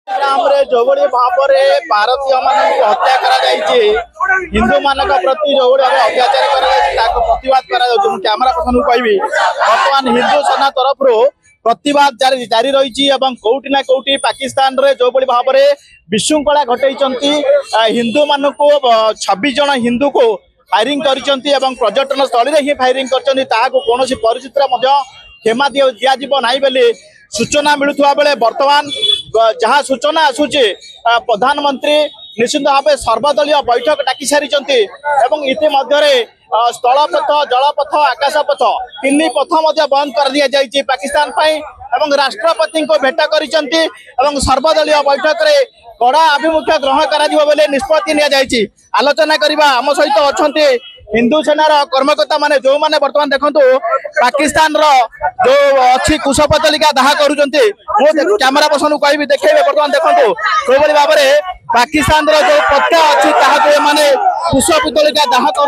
जो भाव में भारतीय मान हत्या हिंदू मान प्रति जो अत्याचार प्रतिवाद कैमरा पर्सन को कहबी बर्तमान हिंदू सेना तरफ प्रतिवाद जारी रही कौटी ना कौटी पाकिस्तान रे जो भाव में विशृंखला घटे हिंदू मान को 26 जन हिंदू को फायरिंग कर पर्यटन स्थल ही फायरिंग कर कौन परिस्थिति क्षमा दिज्व ना बोली सूचना मिलुवा बेले वर्तमान जहाँ सूचना आसूचे प्रधानमंत्री निश्चित भाव सर्वदलीय बैठक डाकी सारी इतिमध्य स्थलपथ जलपथ आकाशपथ तीन पथ बंद कर दि जाइए पाकिस्तान एवं राष्ट्रपति को भेट कर सर्वदलीय बैठक में कड़ा आभिमुख्य ग्रहण कर निष्पत्ति नि आलोचना करने आम सहित अच्छा हिंदू सेनार कर्मकर्ता माने जो माने वर्तमान देखो पाकिस्तान रो जो अच्छी कुशपतलिका दाह करुँच कैमरा पर्सन कह देखे बर्तमान देखो कई भाव में पाकिस्तान रो जो प्रत्यय अच्छी माने कुशपतलिका दाह कर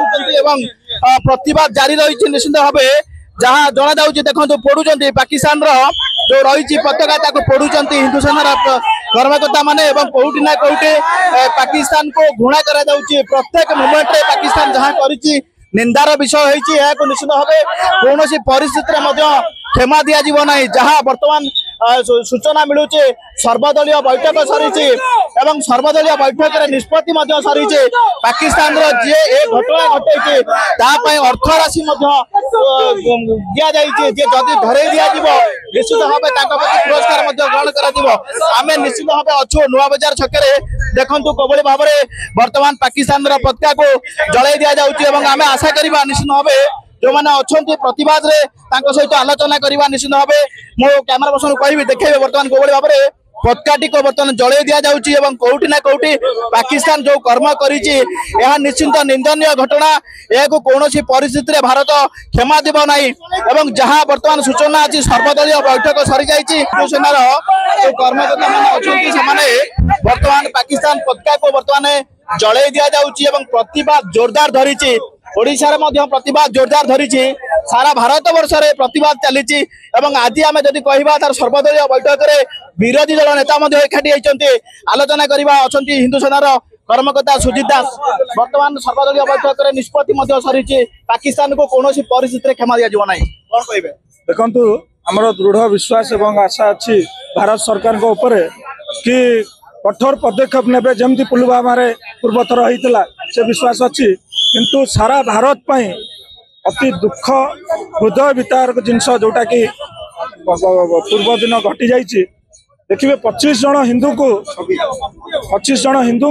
प्रतिवाद जारी रही निश्चित भाव जहाँ जना जाऊँगी देखो पढ़ुं पाकिस्तान रो जो रही पताका पढ़ुं हिंदू सेनार कर्मकर्ता माने कौटी ना कौटी पाकिस्तान को घृणा करा प्रत्येक मुमेंट रे पाकिस्तान जहाँ करी निंदार विषय होती निश्चित भाव कौन परिस्थिति क्षमा दिज्व ना जहाँ बर्तमान सूचना मिलूँ सर्वदलीय बैठक सरी सर्वदलीय बैठक में निष्पत्ति सरी पाकिस्तान जी ए घटना घटे अर्थ राशि दि जदि धरे दिज्व निश्चित भाव पुरस्कार ग्रहण कर निश्चित भाव अच्छु नुआ बजार छके देखु कौली भाव में वर्तमान पाकिस्तान पताका को जलाई दि जाऊँगी आम आशा करवा निश्चित भाव जो मैंने अच्छा प्रतिवाद सहित आलोचना करवा निश्चित भाव मो कैमरा पर्सन कह देखे बर्तमान कौली भाव में पताकाटी को बर्तमान जलाई दि जाऊँगी कौटी ना कौटी पाकिस्तान जो कर्म कर निश्चिंत निंदनीय घटना यह कौन परिस्थिति में भारत क्षमा देव ना जहाँ बर्तमान सूचना अच्छी सर्वदलीय बैठक सरी जाइए सेनार जो कर्मकर्ता मैंने अच्छा बर्तमान पाकिस्तान पताका को बर्तमान जलाई दि जाऊँगी प्रतिवाद जोरदार धरी ओडिशार प्रतिवाद जोरदार धरी सारा भारत वर्ष में प्रतिवाद चली आज आम जदि कहवा तार सर्वदलीय बैठक में विरोधी दल नेता एकाठी होती आलोचना करवा अच्छा हिंदू सेनार कर्मकर्ता सुजित दास बर्तमान सर्वदलीय बैठक में निष्पत्ति सरी पाकिस्तान को कौन परिस्थिति में क्षमा दिज्व ना कौन कहे देखु आमर दृढ़ विश्वास और आशा अच्छी भारत सरकार कि कठोर पदक्षेप ने जमती पुलवामा पूर्व थर होता से विश्वास अच्छी किंतु सारा भारत पाई अति दुख हृदय वितारक जिनस जोटा कि पूर्व दिन घटी जाइए देखिए 25 जन हिंदू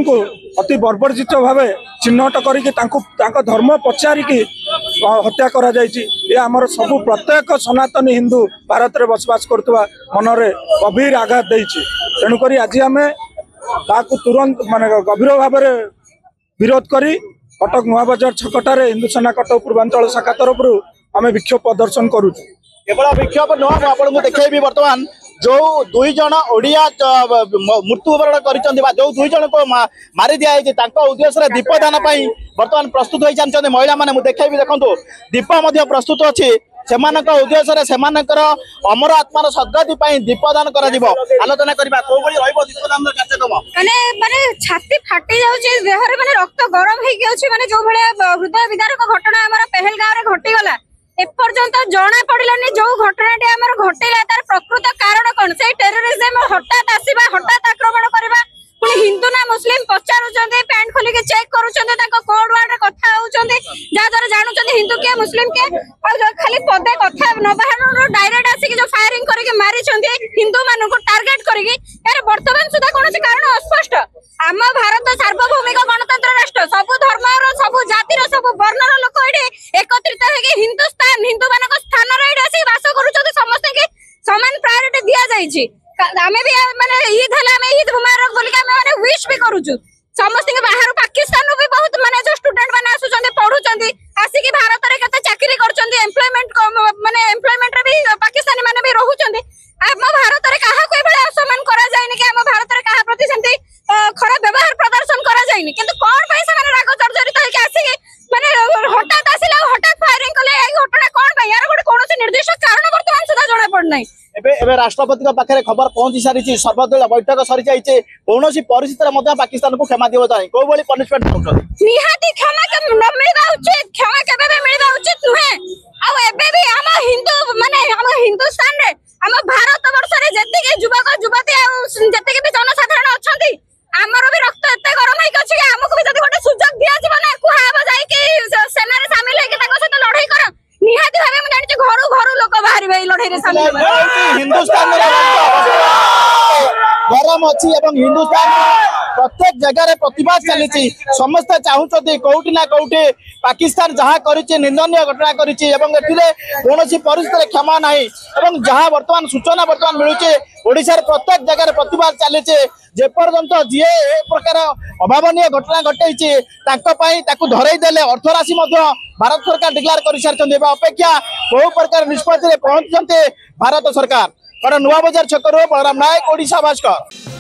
को अति बर्बरचित भाव चिन्हट कर धर्म पचारिकी हत्या करा जाइए आमर सब प्रत्येक सनातनी हिंदू भारत में बसवास करथुवा मनरे गभीर आघात देइछि तेणुक आज आम तुरंत माने गभीर भाव में विरोध करी कटक नुआ बजार छकटारे हिंदू सेना कटक पूर्वांचल शाखा तरफ आम विक्षोभ प्रदर्शन करूँ केवल विक्षोभ नुह आपको देखी बर्तमान जो 2 जन ओडिया मृत्युवरण कर जो 2 जन को मारी दिखाई उद्देश्य दीपदान बर्तमान प्रस्तुत हो जाती महिला मैंने देखी देखो दीप प्रस्तुत अच्छी से उद्देश्य से अमर आत्मार सद्गति दीपदान आलोचना करवा दीपदान कार्यक्रम माने छाती फाटी जाउछि देहरे माने रक्त गरम हे गयो माने जो भले हृदय विदारक घटना हमर पहलगांव रे घटी गला एपर्यंत जना पड़लानी जो घटनाटी आमर घटेला तार प्रकृत कारण कौन से टेररिज्म हठात आसीबा हठात आक्रमण करबा पुणी हिंदू ना मुस्लिम पचारुचंदे पैंट खोली के चेक करूचंदे ताको कोड वर्ड रे कथा होउचंदे जा द्वारा जानुचंदे हिंदू के मुस्लिम के खाली पदे कथा न बाहर डायरेक्ट आसी के जो फायरिंग करके मारी चंदे हिंदू मानु को टारगेट करके यार वर्तमान सुधा कोन से कारण अस्पष्ट आम भारत सार्वभौमिक गणतंत्र राष्ट्र सब धर्म रो सब जाति रो सब वर्ण रो लोक एडे एकत्रित हेके हिंदुस्तान हिंदू मानक स्थान रे एडे आसी वास करूचंदे समस्त के समान प्रायोरिटी दिया जाइछि आमे भी माने ईद हला में ईद मुबारक बोली के माने विश भी करूछु समस्त के बाहर पाकिस्तान भी बहुत माने जो स्टूडेंट माने आसुचंदे पढुचंदी आसी के भारत रे कते चाकरी करचंदी एम्प्लॉयमेंट माने एम्प्लॉयमेंट रे भी पाकिस्तानी माने भी रहउचंदी आम भारत रे काहा कोई बळे असम्मान करा जायनि कि आम भारत रे काहा प्रति सेंती खराब व्यवहार प्रदर्शन करा जायनि किंतु कोन पई से माने राग जर्जरित होके आसी के माने हठात आसिला हठात फायरिंग कले एई घटना कोन पई यार गोटे कोनोसी निर्दिष्ट कारण वर्तमान सुधा जणा पड़ नै एबे राष्ट्रपति पाखे खबर पहुंची सारी सर्वदलीय बैठक सरी जाइए कौन परिस्थिति पाकिस्तान को क्षमा दिव चाहे कौ भाई पनिशमेंट चाहते निहाती क्षमा न मिलवा उचित क्षमा केबे भी मिलवा उचित नुहे आ एबे भी हम हिंदू माने हम हिंदुस्तान रे हम भारत वर्ष रे जति के युवक युवती आ जति के भी जनसाधारण अछंती हमर भी रक्त एते गरम है कि हमको भी जति गोटे सुযোগ दिया जीव ना कुहाब जाई कि सेना रे शामिल है कि ताको सहित लड़ाई कर निहाती भाबे म जानि घरु घरु लोक बाहर बे लड़ाई रे शामिल हिंदुस्तान गरम अच्छी हिंदुस्तान प्रत्येक जगह प्रतिवाद चली समस्ते चाहते कौटी ना कौटी पाकिस्तान जहाँ करिछि निंदनीय घटना करिछि कौन परिस्थिति क्षमा ना जहाँ बर्तमान सूचना बर्तमान मिलूचे ओडिशार प्रत्येक जगह प्रतिवाद चली जेपर्यंत जी ए प्रकार अभावनीय घटना घटे धरई देले अर्थराशि भारत सरकार डिक्लेयर कर सारी अपेक्षा बहु प्रकार निष्पत्ति पहुंचते भारत सरकार नुआ बजार छकरू बलराम नायक ओडिशा भास्कर।